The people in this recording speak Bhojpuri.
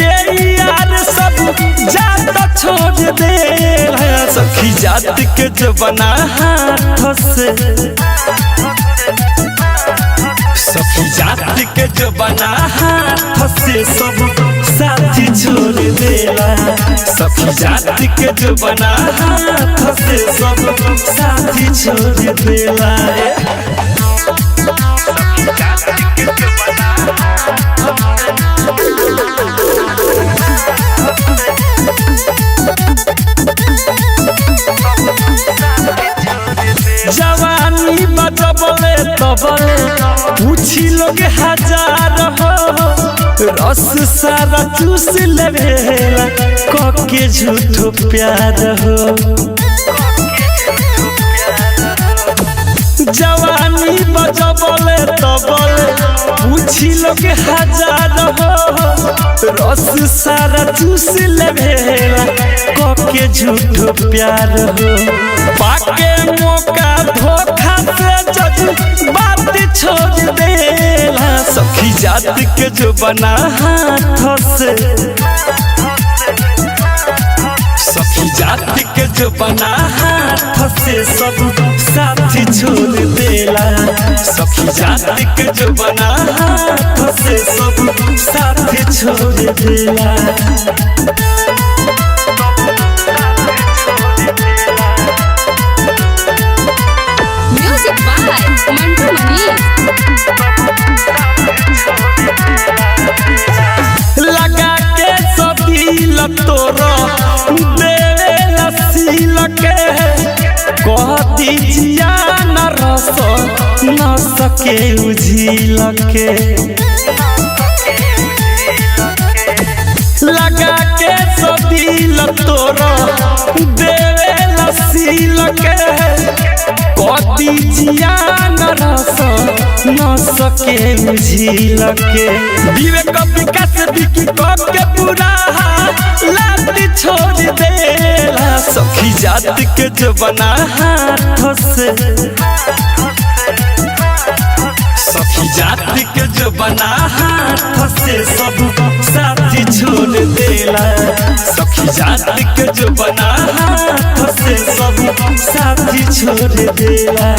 के यार सब जात छोड़ दे सखी जात के जबना हाथ से सखी जात के जबना हाथ से सब साथी छोड़ देला सखी जात के जबना हाथ से सब साथी छोड़ देला जवानी बजबले तबले पूछी लोग हजार हो रस सारा चूस लेवेला कके झूठो प्यार हो जवानी बजबले तबले पूछी लोग हजार हो रस सारा चूस लेवेला कके झूठो प्यार हो पाके मौका धोखा से जज बात छोड़ देला सखी जात के जो बना हाथ से सखी जात के जो बना हाथ से सब साथी छोड़ देला सखी जात के जो बना हाथ से सब साथी छोड़ देला लगा के सभी तोरा देवेला सील के कहती जिया न रस न सके उझिल के लगा के सभी तोरा देवेला सील के कहती जिया न रस न सके उझिल के विवेक विकास बिकी कब के पूरा लाती छोड़ देला सखी जात के जबना हाथ से सखी जात के जबना हाथ से सब साथी छोड़ देला सखी जात के जबना हाथ से सब साथी छोड़ देला।